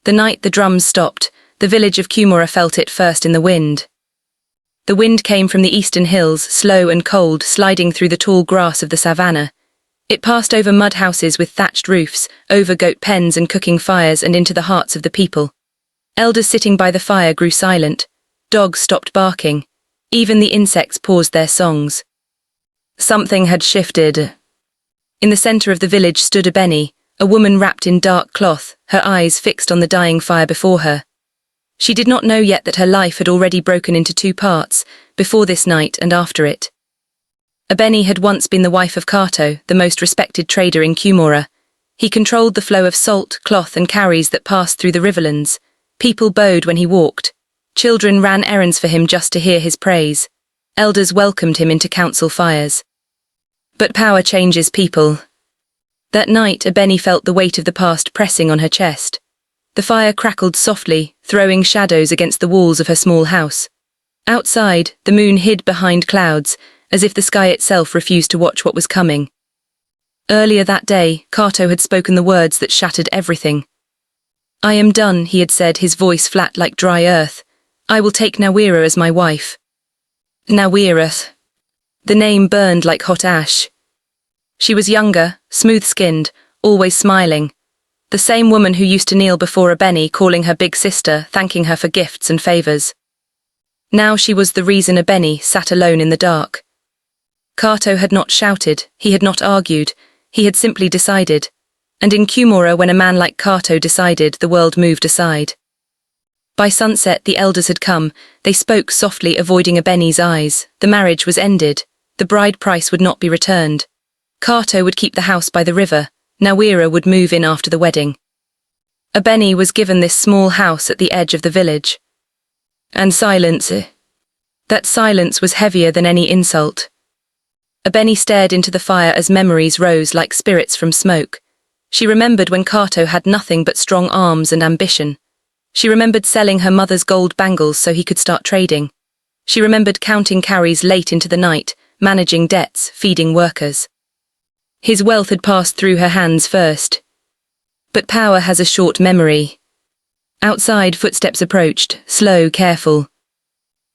The night the drums stopped, the village of Cumora felt it first in the wind. The wind came from the eastern hills, slow and cold, sliding through the tall grass of the savannah. It passed over mud houses with thatched roofs, over goat pens and cooking fires, and into the hearts of the people. Elders sitting by the fire grew silent. Dogs stopped barking. Even the insects paused their songs. Something had shifted. In the center of the village stood a Beni, a woman wrapped in dark cloth, her eyes fixed on the dying fire before her. She did not know yet that her life had already broken into two parts, before this night and after it. Beni had once been the wife of Kato, the most respected trader in Cumora. He controlled the flow of salt, cloth and carries that passed through the riverlands. People bowed when he walked. Children ran errands for him just to hear his praise. Elders welcomed him into council fires. But power changes people. That night, Beni felt the weight of the past pressing on her chest. The fire crackled softly, throwing shadows against the walls of her small house. Outside, the moon hid behind clouds, as if the sky itself refused to watch what was coming. Earlier that day, Kato had spoken the words that shattered everything. "I am done," he had said, his voice flat like dry earth. "I will take Nawira as my wife." Nawira. The name burned like hot ash. She was younger, smooth-skinned, always smiling. The same woman who used to kneel before Beni, calling her big sister, thanking her for gifts and favors. Now she was the reason Beni sat alone in the dark. Kato had not shouted, he had not argued, he had simply decided. And in Cumora, when a man like Kato decided, the world moved aside. By sunset, the elders had come. They spoke softly, avoiding Beni's eyes. The marriage was ended. The bride price would not be returned. Kato would keep the house by the river. Nawira would move in after the wedding. Beni was given this small house at the edge of the village. And silence. That silence was heavier than any insult. Beni stared into the fire as memories rose like spirits from smoke. She remembered when Kato had nothing but strong arms and ambition. She remembered selling her mother's gold bangles so he could start trading. She remembered counting carries late into the night, managing debts, feeding workers. His wealth had passed through her hands first. But power has a short memory. Outside, footsteps approached, slow, careful.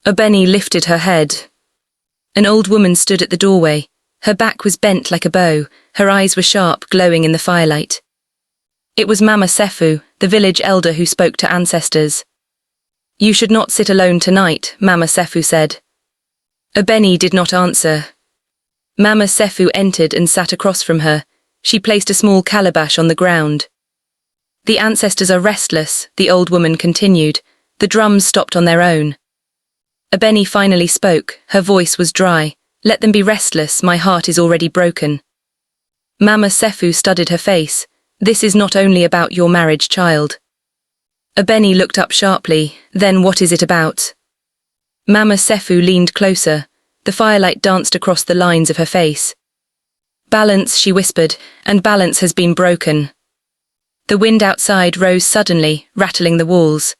Beni lifted her head. An old woman stood at the doorway. Her back was bent like a bow, her eyes were sharp, glowing in the firelight. It was Mama Sefu, the village elder who spoke to ancestors. "You should not sit alone tonight," Mama Sefu said. Beni did not answer. Mama Sefu entered and sat across from her. She placed a small calabash on the ground. "The ancestors are restless," the old woman continued. The drums stopped on their own. Beni finally spoke. Her voice was dry. "Let them be restless, my heart is already broken." Mama Sefu studied her face. "This is not only about your marriage, child." Beni looked up sharply. "Then what is it about?" Mama Sefu leaned closer. The firelight danced across the lines of her face. "Balance," she whispered, "and balance has been broken." The wind outside rose suddenly, rattling the walls.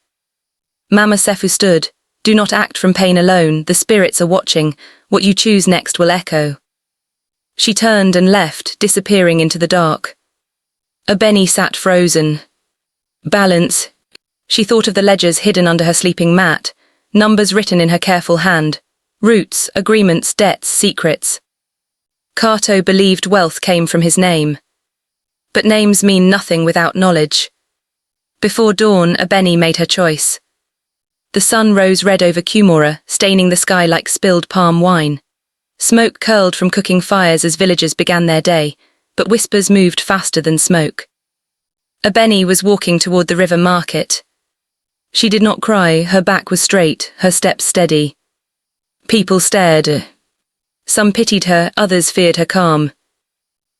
Mama Sefu stood. "Do not act from pain alone, the spirits are watching. What you choose next will echo." She turned and left, disappearing into the dark. Beni sat frozen. Balance. She thought of the ledgers hidden under her sleeping mat, numbers written in her careful hand. Roots, agreements, debts, secrets. Kato believed wealth came from his name. But names mean nothing without knowledge. Before dawn, Beni made her choice. The sun rose red over Cumora, staining the sky like spilled palm wine. Smoke curled from cooking fires as villagers began their day, but whispers moved faster than smoke. Beni was walking toward the river market. She did not cry, her back was straight, her steps steady. People stared. Some pitied her, others feared her calm.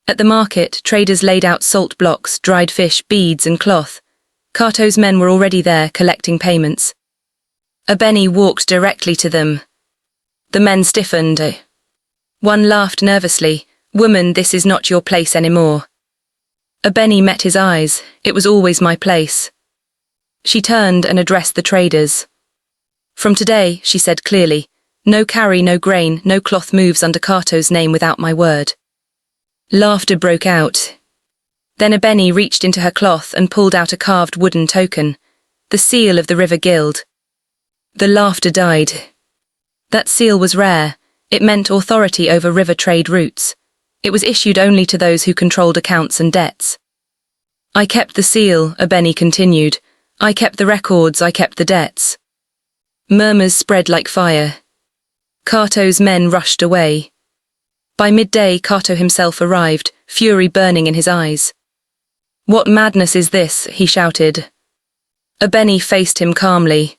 At the market, traders laid out salt blocks, dried fish, beads and cloth. Kato's men were already there, collecting payments. Beni walked directly to them. The men stiffened. One laughed nervously. "Woman, this is not your place anymore." Beni met his eyes. "It was always my place." She turned and addressed the traders. "From today," she said clearly, "no carry, no grain, no cloth moves under Kato's name without my word." Laughter broke out. Then Beni reached into her cloth and pulled out a carved wooden token. the seal of the River Guild. The laughter died. That seal was rare. It meant authority over river trade routes. It was issued only to those who controlled accounts and debts. I kept the seal, Abeni continued. I kept the records, I kept the debts. Murmurs spread like fire. Kato's men rushed away. By midday, Kato himself arrived, fury burning in his eyes. What madness is this? He shouted. Abeni faced him calmly.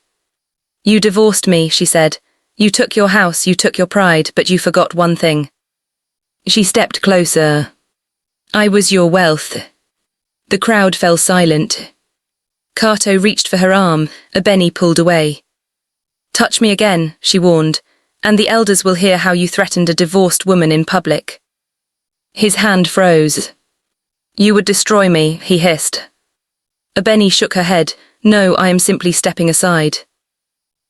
You divorced me, she said. You took your house, you took your pride, but you forgot one thing. She stepped closer. I was your wealth. The crowd fell silent. Kato reached for her arm, Abeni pulled away. Touch me again, she warned, and the elders will hear how you threatened a divorced woman in public. His hand froze. You would destroy me, he hissed. Abeni shook her head. No, I am simply stepping aside.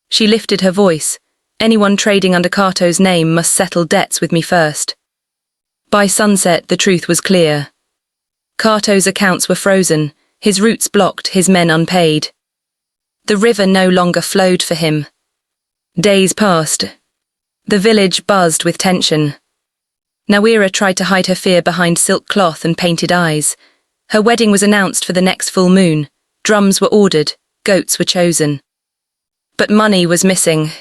She lifted her voice. Anyone trading under Kato's name must settle debts with me first. By sunset, the truth was clear. Kato's accounts were frozen, his routes blocked, his men unpaid. The river no longer flowed for him. Days passed. The village buzzed with tension. Nawira tried to hide her fear behind silk cloth and painted eyes. Her wedding was announced for the next full moon. Drums were ordered, goats were chosen. But money was missing.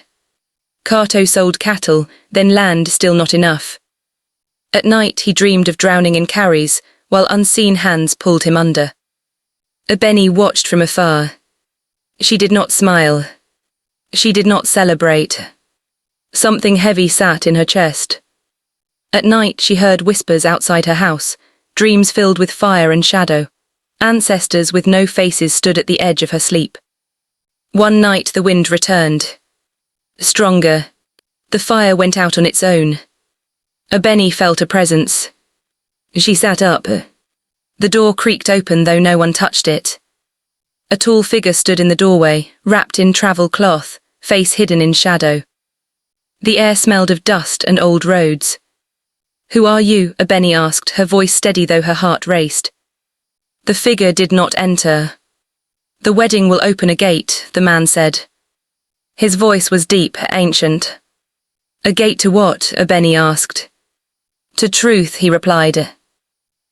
Kato sold cattle, then land still not enough. At night he dreamed of drowning in carries, while unseen hands pulled him under. Abeni watched from afar. She did not smile. She did not celebrate. Something heavy sat in her chest. At night she heard whispers outside her house, dreams filled with fire and shadow. Ancestors with no faces stood at the edge of her sleep. One night the wind returned. Stronger. The fire went out on its own. Abeni felt a presence. She sat up. The door creaked open though no one touched it. A tall figure stood in the doorway, wrapped in travel cloth, face hidden in shadow. The air smelled of dust and old roads. Who are you? Abeni asked, her voice steady though her heart raced. The figure did not enter. The wedding will open a gate, the man said. His voice was deep, ancient. A gate to what? Abeni asked. To truth, he replied.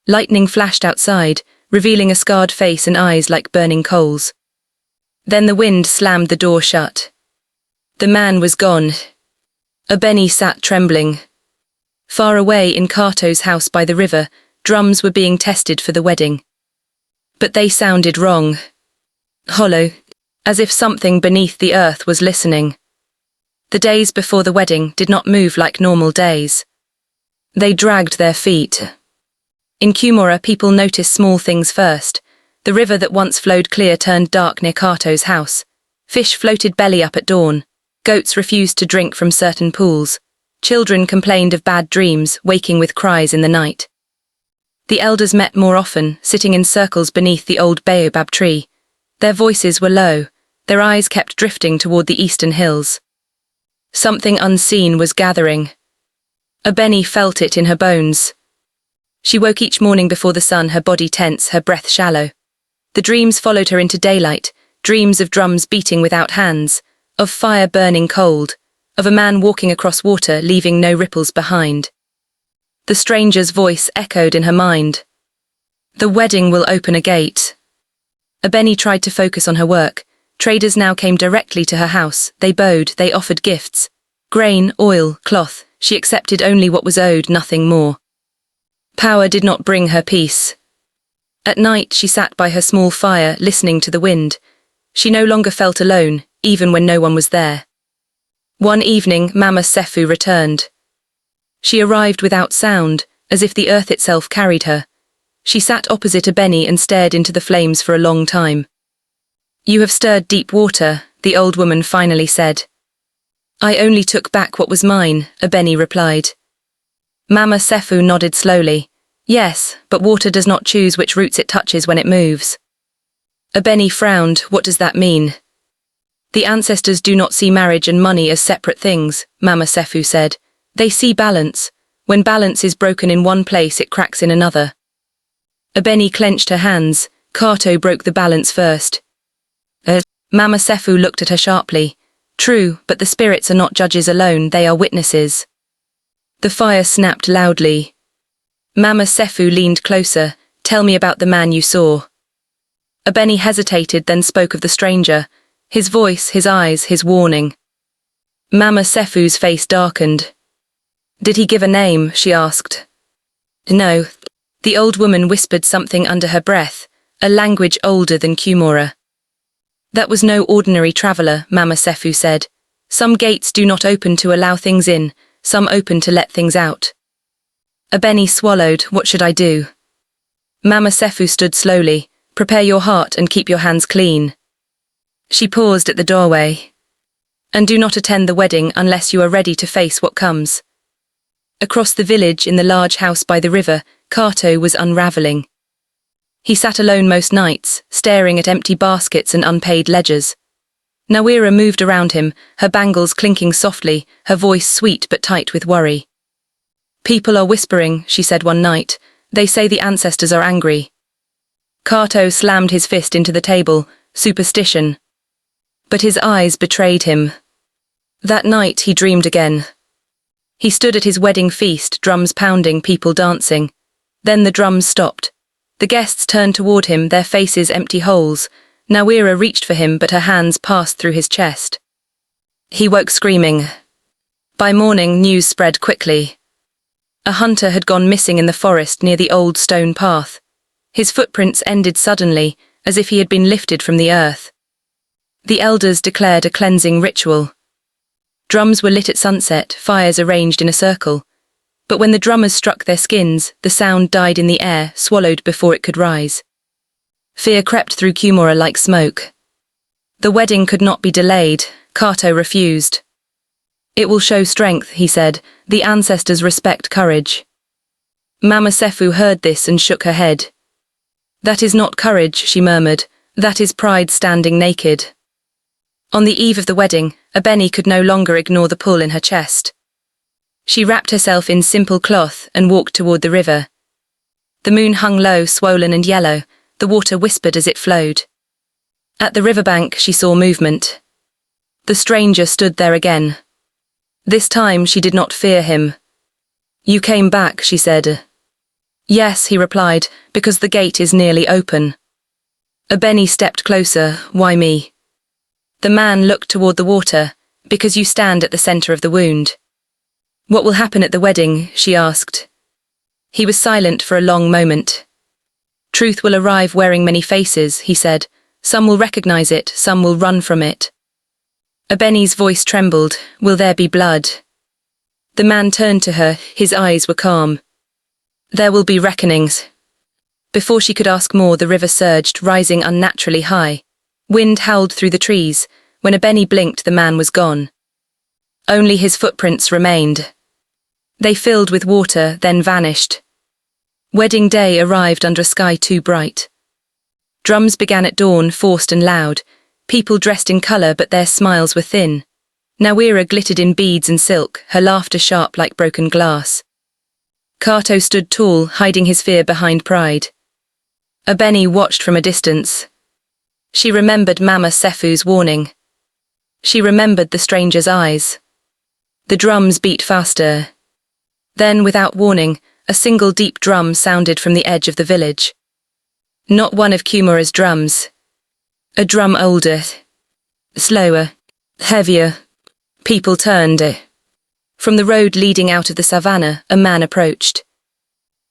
Lightning flashed outside, revealing a scarred face and eyes like burning coals. Then the wind slammed the door shut. The man was gone. Abeni sat trembling. Far away in Kato's house by the river, drums were being tested for the wedding. But they sounded wrong. Hollow, as if something beneath the earth was listening. The days before the wedding did not move like normal days. They dragged their feet. In Cumorah, people noticed small things first. The river that once flowed clear turned dark near Kato's house. Fish floated belly up at dawn. Goats refused to drink from certain pools. Children complained of bad dreams, waking with cries in the night. The elders met more often, sitting in circles beneath the old baobab tree. Their voices were low, their eyes kept drifting toward the eastern hills. Something unseen was gathering. Abeni felt it in her bones. She woke each morning before the sun, her body tense, her breath shallow. The dreams followed her into daylight, dreams of drums beating without hands, of fire burning cold, of a man walking across water, leaving no ripples behind. The stranger's voice echoed in her mind. The wedding will open a gate. Abeni tried to focus on her work. Traders now came directly to her house. They bowed, they offered gifts. Grain, oil, cloth. She accepted only what was owed, nothing more. Power did not bring her peace. At night she sat by her small fire, listening to the wind. She no longer felt alone, even when no one was there. One evening, Mama Sefu returned. She arrived without sound, as if the earth itself carried her. She sat opposite Abeni and stared into the flames for a long time. You have stirred deep water, the old woman finally said. I only took back what was mine, Abeni replied. Mama Sefu nodded slowly. Yes, but water does not choose which roots it touches when it moves. Abeni frowned. What does that mean? The ancestors do not see marriage and money as separate things, Mama Sefu said. They see balance. When balance is broken in one place, it cracks in another. Abeni clenched her hands. Kato broke the balance first. Mama Sefu looked at her sharply. True, but the spirits are not judges alone, they are witnesses. The fire snapped loudly. Mama Sefu leaned closer. Tell me about the man you saw. Abeni hesitated, then spoke of the stranger. His voice, his eyes, his warning. Mama Sefu's face darkened. Did he give a name? She asked. No. The old woman whispered something under her breath, a language older than Kumora. That was no ordinary traveller, Mama Sefu said. Some gates do not open to allow things in, some open to let things out. Abeni swallowed. What should I do? Mama Sefu stood slowly. Prepare your heart and keep your hands clean. She paused at the doorway. And do not attend the wedding unless you are ready to face what comes. Across the village, in the large house by the river, Kato was unravelling. He sat alone most nights, staring at empty baskets and unpaid ledgers. Nawira moved around him, her bangles clinking softly, her voice sweet but tight with worry. People are whispering, she said one night. They say the ancestors are angry. Kato slammed his fist into the table. Superstition. But his eyes betrayed him. That night he dreamed again. He stood at his wedding feast, drums pounding, people dancing. Then the drums stopped. The guests turned toward him, their faces empty holes. Nawira reached for him, but her hands passed through his chest. He woke screaming. By morning, news spread quickly. A hunter had gone missing in the forest near the old stone path. His footprints ended suddenly, as if he had been lifted from the earth. The elders declared a cleansing ritual. Drums were lit at sunset, fires arranged in a circle. But when the drummers struck their skins, the sound died in the air, swallowed before it could rise. Fear crept through Kumora like smoke. The wedding could not be delayed. Kato refused. It will show strength, he said. The ancestors respect courage. Mama Sefu heard this and shook her head. That is not courage, she murmured. That is pride standing naked. On the eve of the wedding, Abeni could no longer ignore the pull in her chest. She wrapped herself in simple cloth and walked toward the river. The moon hung low, swollen and yellow. The water whispered as it flowed. At the riverbank, she saw movement. The stranger stood there again. This time she did not fear him. You came back, she said. Yes, he replied, because the gate is nearly open. Abeni stepped closer. Why me? The man looked toward the water. Because you stand at the center of the wound. What will happen at the wedding? She asked. He was silent for a long moment. Truth will arrive wearing many faces, he said. Some will recognize it, some will run from it. Abeni's voice trembled. Will there be blood? The man turned to her, his eyes were calm. There will be reckonings. Before she could ask more, the river surged, rising unnaturally high. Wind howled through the trees. When Abeni blinked, the man was gone. Only his footprints remained. They filled with water, then vanished. Wedding day arrived under a sky too bright. Drums began at dawn, forced and loud. People dressed in colour, but their smiles were thin. Nawira glittered in beads and silk, her laughter sharp like broken glass. Kato stood tall, hiding his fear behind pride. Abeni watched from a distance. She remembered Mama Sefu's warning. She remembered the stranger's eyes. The drums beat faster. Then, without warning, a single deep drum sounded from the edge of the village. Not one of Kumora's drums. A drum older, slower, heavier. People turned. From the road leading out of the savannah, a man approached.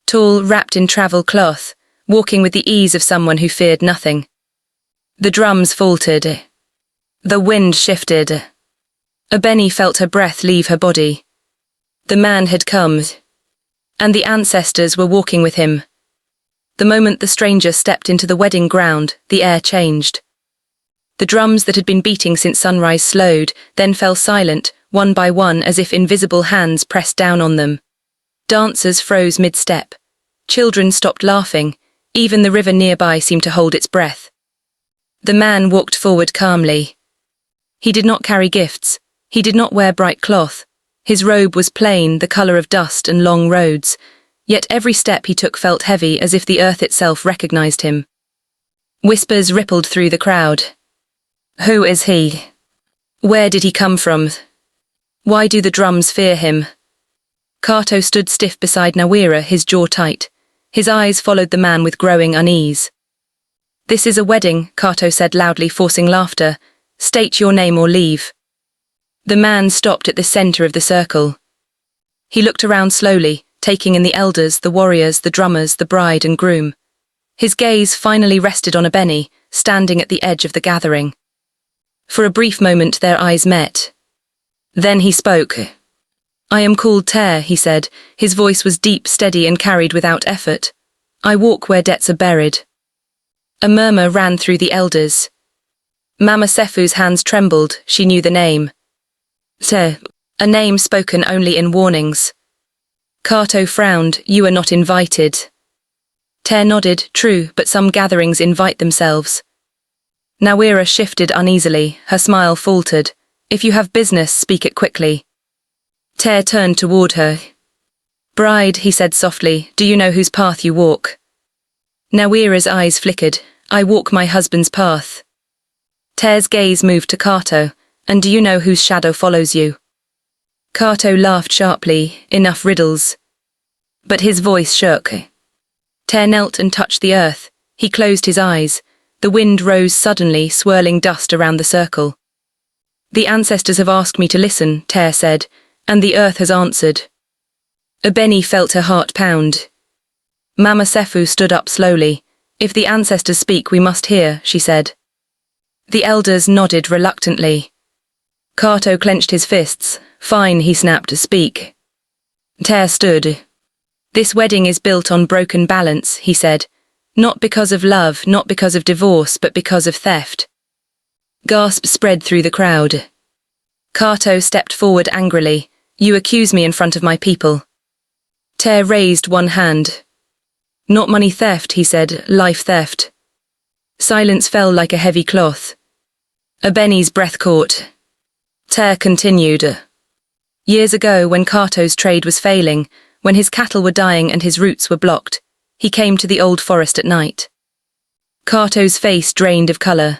Tall, wrapped in travel cloth, walking with the ease of someone who feared nothing. The drums faltered. The wind shifted. Abeni felt her breath leave her body. The man had come, and the ancestors were walking with him. The moment the stranger stepped into the wedding ground, the air changed. The drums that had been beating since sunrise slowed, then fell silent, one by one, as if invisible hands pressed down on them. Dancers froze mid-step. Children stopped laughing. Even the river nearby seemed to hold its breath. The man walked forward calmly. He did not carry gifts. He did not wear bright cloth. His robe was plain, the colour of dust and long roads. Yet every step he took felt heavy, as if the earth itself recognized him. Whispers rippled through the crowd. Who is he? Where did he come from? Why do the drums fear him? Kato stood stiff beside Nawira, his jaw tight. His eyes followed the man with growing unease. This is a wedding, Kato said loudly, forcing laughter. State your name or leave. The man stopped at the center of the circle. He looked around slowly, taking in the elders, the warriors, the drummers, the bride and groom. His gaze finally rested on Abeni, standing at the edge of the gathering. For a brief moment their eyes met. Then he spoke. I am called Ter, he said. His voice was deep, steady and carried without effort. I walk where debts are buried. A murmur ran through the elders. Mama Sefu's hands trembled, she knew the name. Ter, a name spoken only in warnings. Kato frowned, you are not invited. Ter nodded, true, but some gatherings invite themselves. Nawira shifted uneasily, her smile faltered. If you have business, speak it quickly. Ter turned toward her. Bride, he said softly, do you know whose path you walk? Nawira's eyes flickered. I walk my husband's path. Ter's gaze moved to Kato. And do you know whose shadow follows you? Kato laughed sharply, enough riddles. But his voice shook. Ter knelt and touched the earth. He closed his eyes. The wind rose suddenly, swirling dust around the circle. The ancestors have asked me to listen, Ter said, and the earth has answered. Abeni felt her heart pound. Mama Sefu stood up slowly. If the ancestors speak, we must hear, she said. The elders nodded reluctantly. Kato clenched his fists. Fine, he snapped, speak. Ter stood. This wedding is built on broken balance, he said. Not because of love, not because of divorce, but because of theft. Gasps spread through the crowd. Kato stepped forward angrily. You accuse me in front of my people. Ter raised one hand. Not money theft, he said, life theft. Silence fell like a heavy cloth. Abeni's breath caught. Ter continued. Years ago, when Kato's trade was failing, when his cattle were dying and his routes were blocked, he came to the old forest at night. Kato's face drained of colour.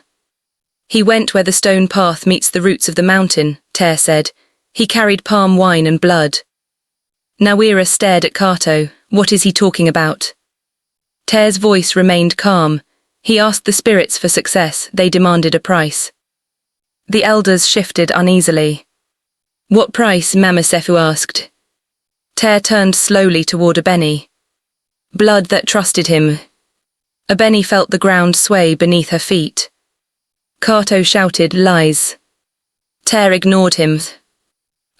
He went where the stone path meets the roots of the mountain, Ter said. He carried palm wine and blood. Nawira stared at Kato. What is he talking about? Ter's voice remained calm. He asked the spirits for success. They demanded a price. The elders shifted uneasily. What price? Mama Sefu asked. Ter turned slowly toward Abeni. Blood that trusted him. Abeni felt the ground sway beneath her feet. Kato shouted, lies. Ter ignored him.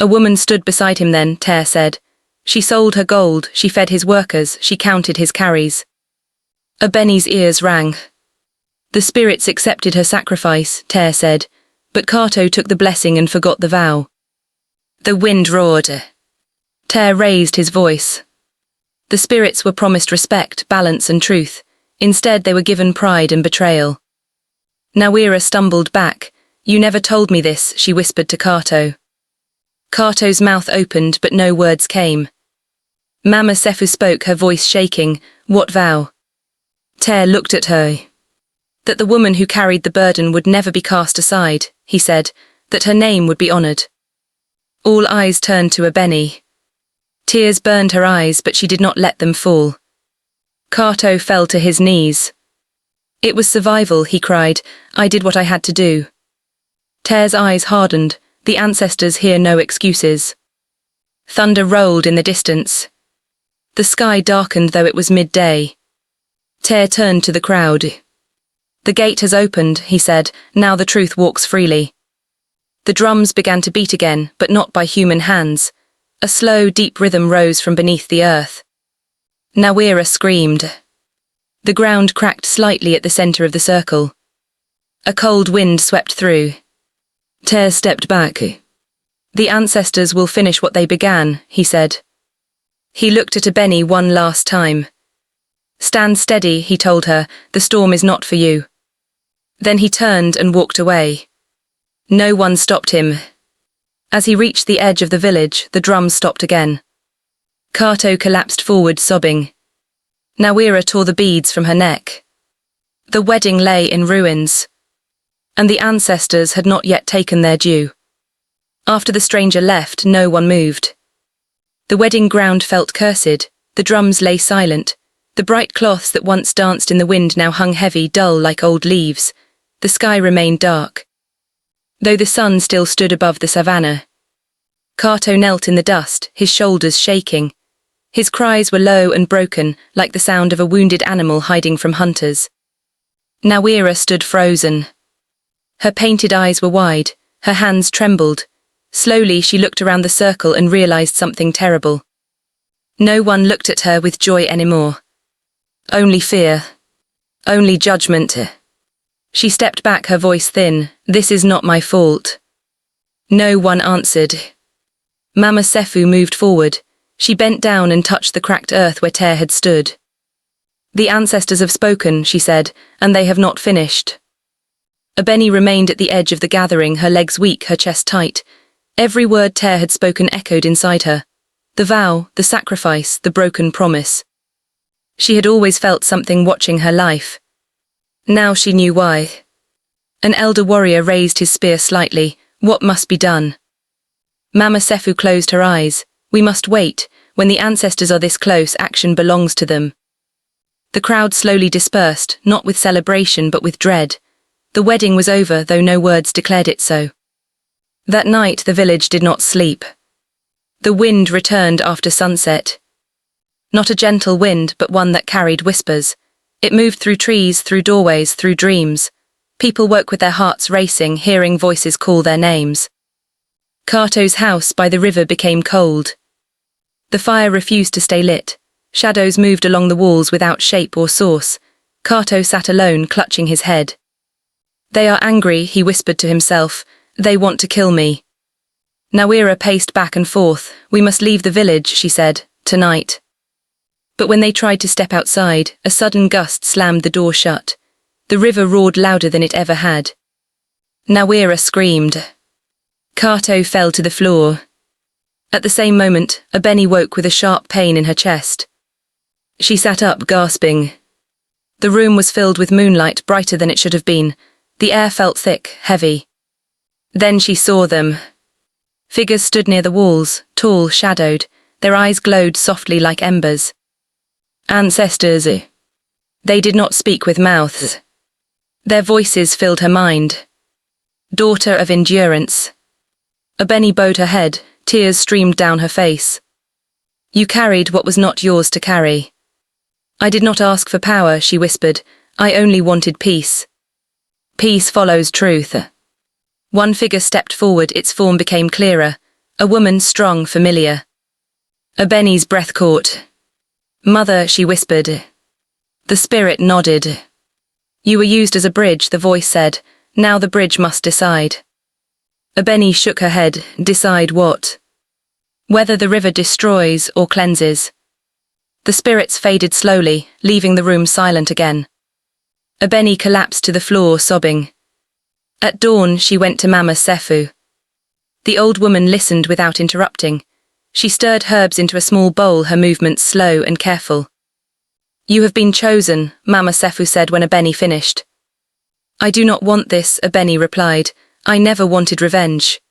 A woman stood beside him then, Ter said. She sold her gold, she fed his workers, she counted his carries. Abeni's ears rang. The spirits accepted her sacrifice, Ter said, but Kato took the blessing and forgot the vow. The wind roared. Ter raised his voice. The spirits were promised respect, balance and truth. Instead they were given pride and betrayal. Nawira stumbled back. You never told me this, she whispered to Kato. Kato's mouth opened but no words came. Mama Sefu spoke, her voice shaking. What vow? Ter looked at her. That the woman who carried the burden would never be cast aside, he said, that her name would be honoured. All eyes turned to Abeni. Tears burned her eyes, but she did not let them fall. Kato fell to his knees. It was survival, he cried. I did what I had to do. Ter's eyes hardened. The ancestors hear no excuses. Thunder rolled in the distance. The sky darkened though it was midday. Ter turned to the crowd. The gate has opened, he said. Now the truth walks freely. The drums began to beat again, but not by human hands. A slow, deep rhythm rose from beneath the earth. Nawira screamed. The ground cracked slightly at the center of the circle. A cold wind swept through. Ter stepped back. The ancestors will finish what they began, he said. He looked at Abeni one last time. Stand steady, he told her. The storm is not for you. Then he turned and walked away. No one stopped him. As he reached the edge of the village, the drums stopped again. Kato collapsed forward, sobbing. Nawira tore the beads from her neck. The wedding lay in ruins. and the ancestors had not yet taken their due. After the stranger left, no one moved. The wedding ground felt cursed, the drums lay silent, the bright cloths that once danced in the wind now hung heavy, dull like old leaves. The sky remained dark, though the sun still stood above the savannah. Kato knelt in the dust, his shoulders shaking. His cries were low and broken, like the sound of a wounded animal hiding from hunters. Nawira stood frozen. Her painted eyes were wide, her hands trembled. Slowly she looked around the circle and realized something terrible. No one looked at her with joy anymore. Only fear. Only judgment. She stepped back, her voice thin. "This is not my fault." No one answered. Mama Sefu moved forward. She bent down and touched the cracked earth where Ter had stood. "The ancestors have spoken," she said, "and they have not finished." Abeni remained at the edge of the gathering, her legs weak, her chest tight. Every word Ter had spoken echoed inside her. The vow, the sacrifice, the broken promise. She had always felt something watching her life. Now she knew why. An elder warrior raised his spear slightly. What must be done? Mama Sefu closed her eyes. "We must wait. When the ancestors are this close, action belongs to them." The crowd slowly dispersed, not with celebration but with dread. The wedding was over, though no words declared it so. That night the village did not sleep. The wind returned after sunset. Not a gentle wind, but one that carried whispers. It moved through trees, through doorways, through dreams. People woke with their hearts racing, hearing voices call their names. Kato's house by the river became cold. The fire refused to stay lit. Shadows moved along the walls without shape or source. Kato sat alone, clutching his head. "They are angry," he whispered to himself. "They want to kill me." Nawira paced back and forth. "We must leave the village," she said, "tonight." But when they tried to step outside, a sudden gust slammed the door shut. The river roared louder than it ever had. Nawira screamed. Kato fell to the floor. At the same moment, Abeni woke with a sharp pain in her chest. She sat up, gasping. The room was filled with moonlight, brighter than it should have been. The air felt thick, heavy. Then she saw them. Figures stood near the walls, tall, shadowed. Their eyes glowed softly like embers. Ancestors. They did not speak with mouths. Their voices filled her mind. Daughter of endurance. Abeni bowed her head, tears streamed down her face. "You carried what was not yours to carry." "I did not ask for power," she whispered. "I only wanted peace." Peace follows truth. One figure stepped forward, its form became clearer. A woman, strong, familiar. Abeni's breath caught. "Mother," she whispered. The spirit nodded. "You were used as a bridge," the voice said. "Now the bridge must decide." Abeni shook her head. "Decide what?" "Whether the river destroys or cleanses." The spirits faded slowly, leaving the room silent again. Abeni collapsed to the floor, sobbing. At dawn, she went to Mama Sefu. The old woman listened without interrupting. She stirred herbs into a small bowl, her movements slow and careful. "You have been chosen," Mama Sefu said when Abeni finished. "I do not want this," Abeni replied. "I never wanted revenge."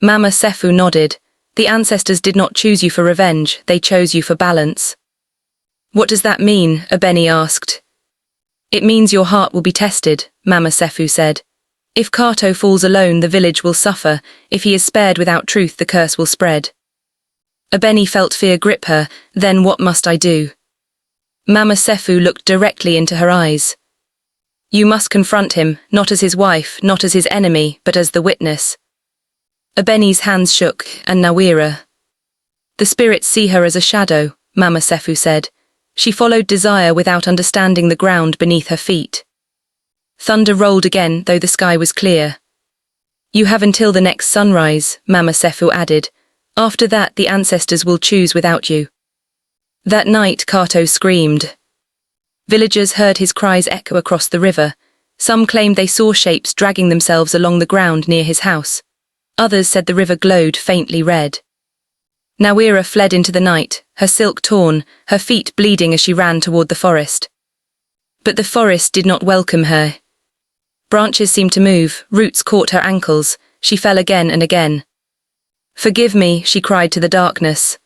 Mama Sefu nodded. "The ancestors did not choose you for revenge, they chose you for balance." "What does that mean?" Abeni asked. "It means your heart will be tested," Mama Sefu said. "If Kato falls alone, the village will suffer. If he is spared without truth, the curse will spread." Abeni felt fear grip her. "Then what must I do?" Mama Sefu looked directly into her eyes. "You must confront him, not as his wife, not as his enemy, but as the witness." Abeni's hands shook, and Nawira. "The spirits see her as a shadow," Mama Sefu said. She followed desire without understanding the ground beneath her feet. Thunder rolled again, though the sky was clear. "You have until the next sunrise," Mama Sefu added. "After that, the ancestors will choose without you." That night, Kato screamed. Villagers heard his cries echo across the river. Some claimed they saw shapes dragging themselves along the ground near his house. Others said the river glowed faintly red. Nawira fled into the night, her silk torn, her feet bleeding as she ran toward the forest. But the forest did not welcome her. Branches seemed to move, roots caught her ankles, she fell again and again. "Forgive me," she cried to the darkness.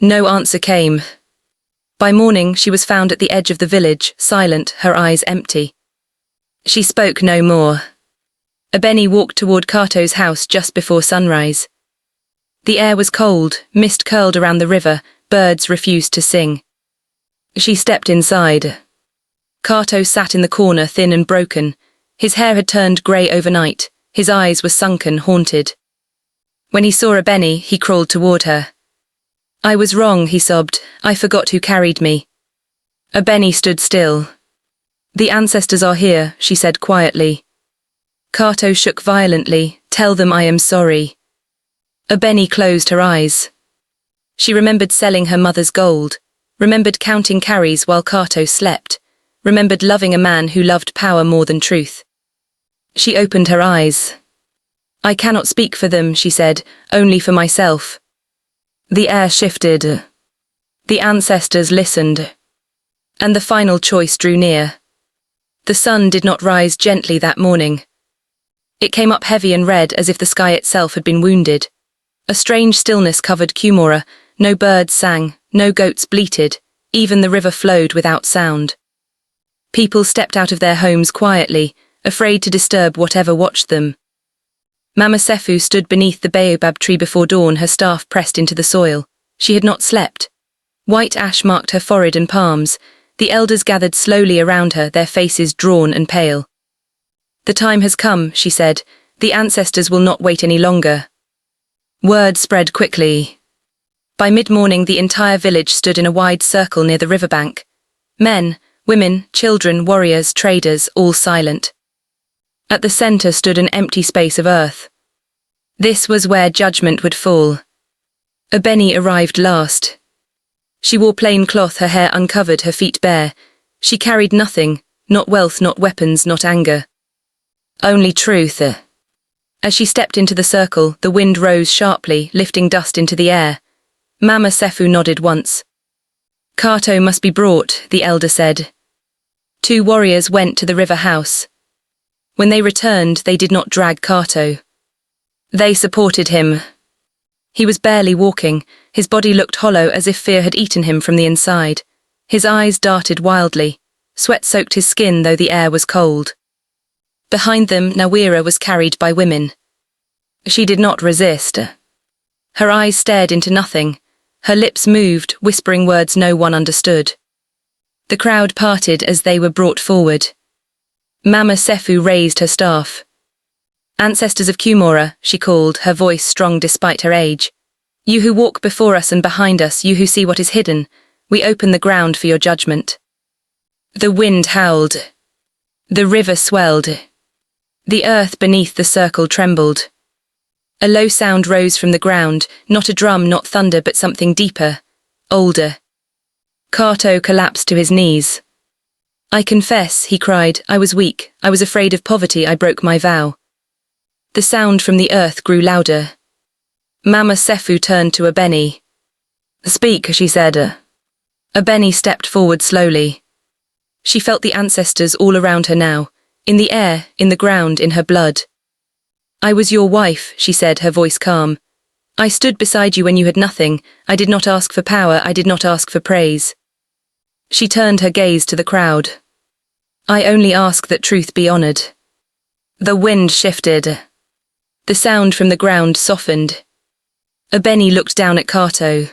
No answer came. By morning she was found at the edge of the village, silent, her eyes empty. She spoke no more. Abeni walked toward Kato's house just before sunrise. The air was cold, mist curled around the river, birds refused to sing. She stepped inside. Kato sat in the corner, thin and broken. His hair had turned grey overnight, his eyes were sunken, haunted. When he saw Abeni, he crawled toward her. "I was wrong," he sobbed. "I forgot who carried me." Abeni stood still. "The ancestors are here," she said quietly. Kato shook violently. "Tell them I am sorry." Abeni closed her eyes. She remembered selling her mother's gold, remembered counting carries while Kato slept, remembered loving a man who loved power more than truth. She opened her eyes. "I cannot speak for them," she said, "only for myself." The air shifted. The ancestors listened. And the final choice drew near. The sun did not rise gently that morning. It came up heavy and red as if the sky itself had been wounded. A strange stillness covered Cumorah. No birds sang, no goats bleated, even the river flowed without sound. People stepped out of their homes quietly, afraid to disturb whatever watched them. Mama Sefu stood beneath the baobab tree before dawn, her staff pressed into the soil. She had not slept. White ash marked her forehead and palms. The elders gathered slowly around her, their faces drawn and pale. "The time has come," she said. "The ancestors will not wait any longer." Word spread quickly. By mid-morning, the entire village stood in a wide circle near the riverbank. Men, women, children, warriors, traders, all silent. At the center stood an empty space of earth. This was where judgment would fall. Abeni arrived last. She wore plain cloth, her hair uncovered, her feet bare. She carried nothing, not wealth, not weapons, not anger. Only truth. As she stepped into the circle, the wind rose sharply, lifting dust into the air. Mama Sefu nodded once. "Kato must be brought," the elder said. 2 warriors went to the river house. When they returned, they did not drag Kato. They supported him. He was barely walking. His body looked hollow, as if fear had eaten him from the inside. His eyes darted wildly. Sweat soaked his skin, though the air was cold. Behind them, Nawira was carried by women. She did not resist. Her eyes stared into nothing. Her lips moved, whispering words no one understood. The crowd parted as they were brought forward. Mama Sefu raised her staff. "Ancestors of Cumorah," she called, her voice strong despite her age. "You who walk before us and behind us, you who see what is hidden, we open the ground for your judgment." The wind howled. The river swelled. The earth beneath the circle trembled. A low sound rose from the ground, not a drum, not thunder, but something deeper, older. Kato collapsed to his knees. "I confess," he cried, "I was weak, I was afraid of poverty, I broke my vow." The sound from the earth grew louder. Mama Sefu turned to Abeni. "Speak," she said. Abeni stepped forward slowly. She felt the ancestors all around her now, in the air, in the ground, in her blood. "I was your wife," she said, her voice calm. "I stood beside you when you had nothing. I did not ask for power, I did not ask for praise." She turned her gaze to the crowd. "I only ask that truth be honored." The wind shifted. The sound from the ground softened. Abeni looked down at Kato.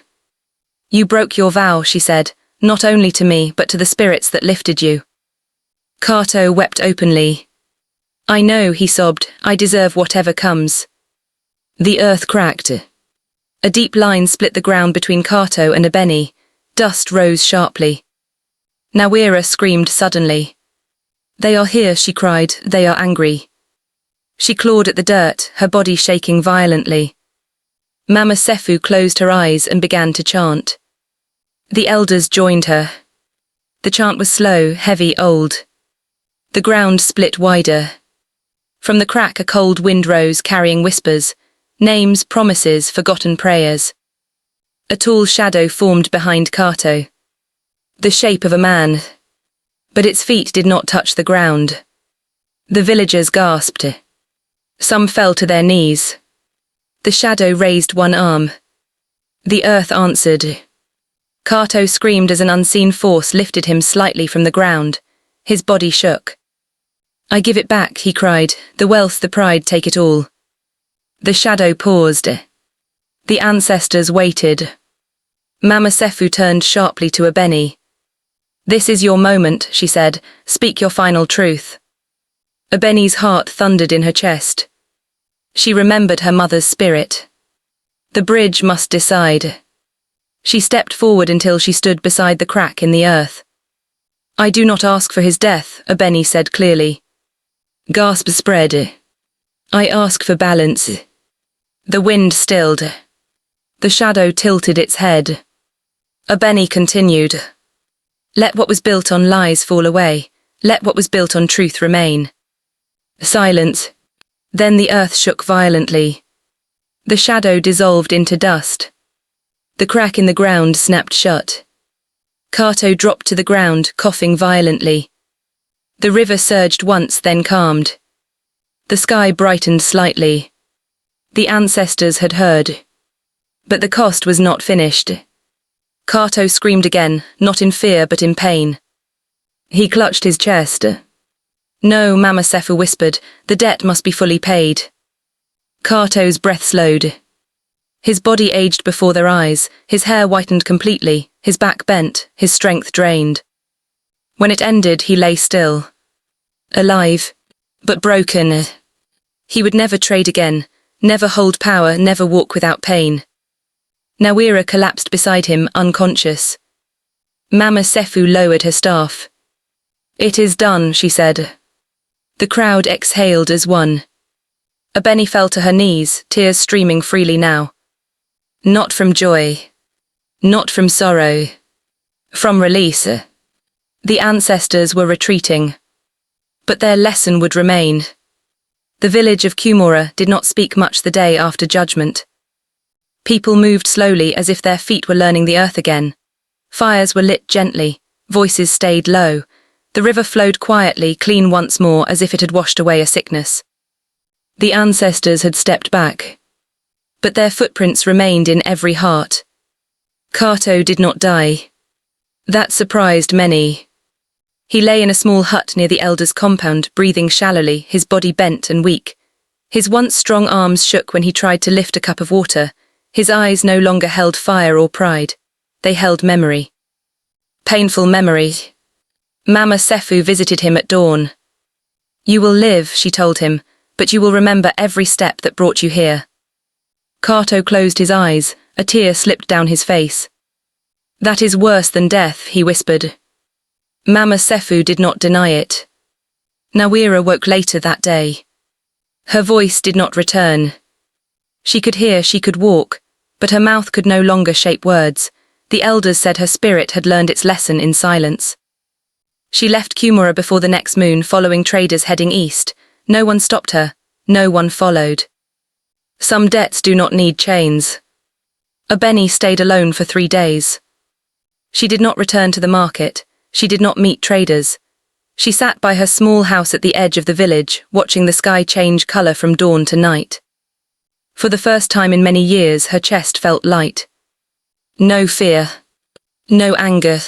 "You broke your vow," she said, "not only to me, but to the spirits that lifted you." Kato wept openly. "I know," he sobbed, "I deserve whatever comes." The earth cracked. A deep line split the ground between Kato and Abeni. Dust rose sharply. Nawira screamed suddenly. "They are here," she cried, "they are angry." She clawed at the dirt, her body shaking violently. Mama Sefu closed her eyes and began to chant. The elders joined her. The chant was slow, heavy, old. The ground split wider. From the crack a cold wind rose, carrying whispers, names, promises, forgotten prayers. A tall shadow formed behind Kato. The shape of a man. But its feet did not touch the ground. The villagers gasped. Some fell to their knees. The shadow raised one arm. The earth answered. Kato screamed as an unseen force lifted him slightly from the ground. His body shook. "I give it back," he cried. "The wealth, the pride, take it all." The shadow paused. The ancestors waited. Mama Sefu turned sharply to Abeni. "This is your moment," she said. "Speak your final truth." Abeni's heart thundered in her chest. She remembered her mother's spirit. The bridge must decide. She stepped forward until she stood beside the crack in the earth. "I do not ask for his death," Abeni said clearly. Gasps spread. "I ask for balance." The wind stilled. The shadow tilted its head. Abeni continued. "Let what was built on lies fall away. Let what was built on truth remain." Silence. Then the earth shook violently. The shadow dissolved into dust. The crack in the ground snapped shut. Kato dropped to the ground, coughing violently. The river surged once, then calmed. The sky brightened slightly. The ancestors had heard. But the cost was not finished. Kato screamed again, not in fear but in pain. He clutched his chest. "No," Mama Sefu whispered, "the debt must be fully paid." Kato's breath slowed. His body aged before their eyes, his hair whitened completely, his back bent, his strength drained. When it ended, he lay still. Alive, but broken. He would never trade again, never hold power, never walk without pain. Nawira collapsed beside him, unconscious. Mama Sefu lowered her staff. "It is done," she said. The crowd exhaled as one. Abeni fell to her knees, tears streaming freely now. Not from joy. Not from sorrow. From release. The ancestors were retreating. But their lesson would remain. The village of Kumora did not speak much the day after judgment. People moved slowly as if their feet were learning the earth again. Fires were lit gently, voices stayed low. The river flowed quietly, clean once more, as if it had washed away a sickness. The ancestors had stepped back. But their footprints remained in every heart. Kato did not die. That surprised many. He lay in a small hut near the elders' compound, breathing shallowly, his body bent and weak. His once strong arms shook when he tried to lift a cup of water. His eyes no longer held fire or pride. They held memory. Painful memory. Mama Sefu visited him at dawn. "You will live," she told him, "but you will remember every step that brought you here." Kato closed his eyes, a tear slipped down his face. "That is worse than death," he whispered. Mama Sefu did not deny it. Nawira woke later that day. Her voice did not return. She could hear, she could walk, but her mouth could no longer shape words. The elders said her spirit had learned its lesson in silence. She left Kumura before the next moon, following traders heading east. No one stopped her, no one followed. Some debts do not need chains. Abeni stayed alone for 3 days. She did not return to the market. She did not meet traders. She sat by her small house at the edge of the village, watching the sky change color from dawn to night. For the first time in many years, her chest felt light. No fear. No anger.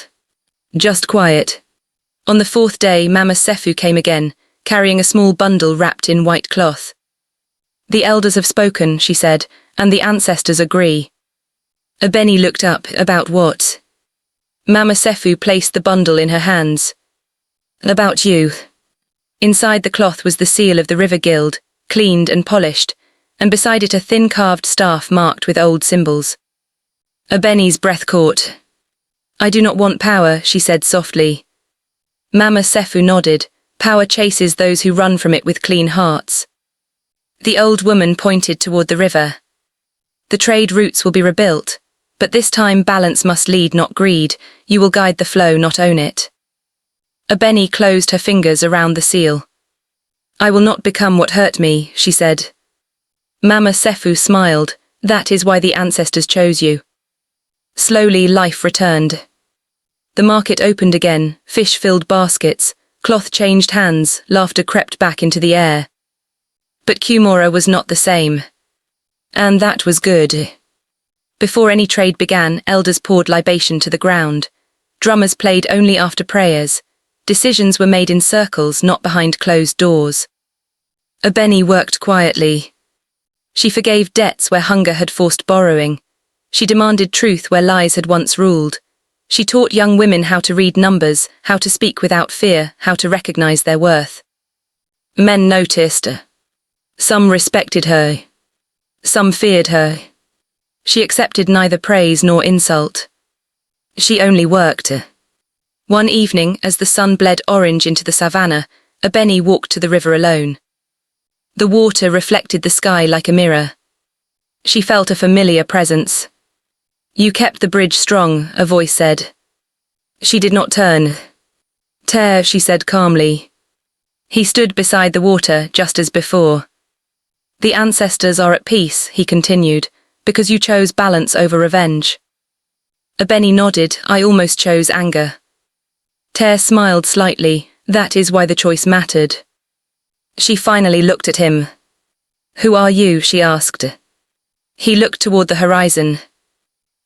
Just quiet. On the 4th day, Mama Sefu came again, carrying a small bundle wrapped in white cloth. "The elders have spoken," she said, "and the ancestors agree." Abeni looked up. "About what?" Mama Sefu placed the bundle in her hands. "About you." Inside the cloth was the seal of the River Guild, cleaned and polished, and beside it a thin carved staff marked with old symbols. Abeni's breath caught. "I do not want power," she said softly. Mama Sefu nodded. "Power chases those who run from it with clean hearts." The old woman pointed toward the river. "The trade routes will be rebuilt, but this time balance must lead, not greed. You will guide the flow, not own it." Abeni closed her fingers around the seal. "I will not become what hurt me," she said. Mama Sefu smiled. "That is why the ancestors chose you." Slowly life returned. The market opened again, fish filled baskets, Cloth changed hands, laughter crept back into the air. But Cumorah was not the same. And that was good. Before any trade began, elders poured libation to the ground. Drummers played only after prayers. Decisions were made in circles, not behind closed doors. Abeni worked quietly. She forgave debts where hunger had forced borrowing. She demanded truth where lies had once ruled. She taught young women how to read numbers, how to speak without fear, how to recognize their worth. Men noticed. Some respected her. Some feared her. She accepted neither praise nor insult. She only worked. One evening, as the sun bled orange into the savannah, Abeni walked to the river alone. The water reflected the sky like a mirror. She felt a familiar presence. "You kept the bridge strong," a voice said. She did not turn. "Tear," she said calmly. He stood beside the water, just as before. "The ancestors are at peace," he continued, "because you chose balance over revenge." Abeni nodded. "I almost chose anger." Tear smiled slightly. "That is why the choice mattered." She finally looked at him. "Who are you?" she asked. He looked toward the horizon.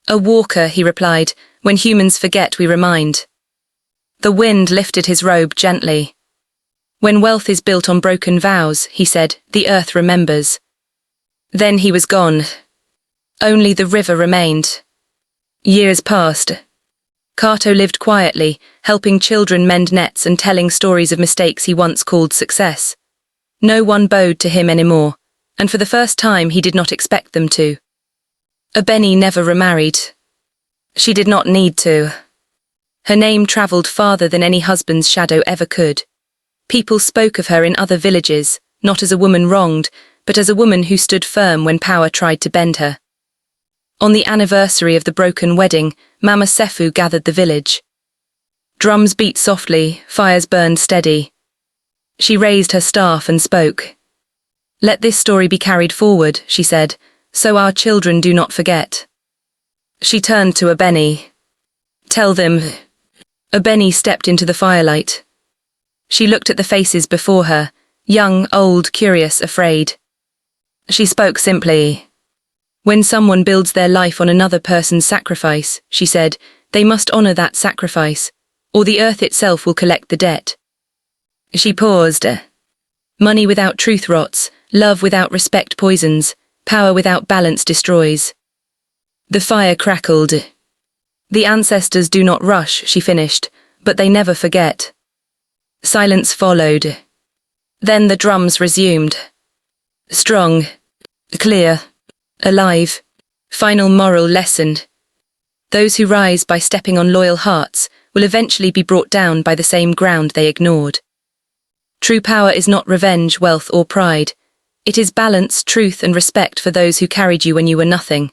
"A walker," he replied. "When humans forget, we remind." The wind lifted his robe gently. "When wealth is built on broken vows," he said, "the earth remembers." Then he was gone. Only the river remained. Years passed. Kato lived quietly, helping children mend nets and telling stories of mistakes he once called success. No one bowed to him anymore, and for the first time he did not expect them to. Abeni never remarried. She did not need to. Her name travelled farther than any husband's shadow ever could. People spoke of her in other villages, not as a woman wronged, but as a woman who stood firm when power tried to bend her. On the anniversary of the broken wedding, Mama Sefu gathered the village. Drums beat softly, fires burned steady. She raised her staff and spoke. "Let this story be carried forward," she said, "so our children do not forget." She turned to Abeni. "Tell them." Abeni stepped into the firelight. She looked at the faces before her, young, old, curious, afraid. She spoke simply. "When someone builds their life on another person's sacrifice," she said, "they must honor that sacrifice, or the earth itself will collect the debt." She paused. "Money without truth rots, love without respect poisons, power without balance destroys." The fire crackled. "The ancestors do not rush," she finished, "but they never forget." Silence followed. Then the drums resumed. Strong, clear, alive. Final moral lesson. Those who rise by stepping on loyal hearts will eventually be brought down by the same ground they ignored. True power is not revenge, wealth, or pride. It is balance, truth, and respect for those who carried you when you were nothing.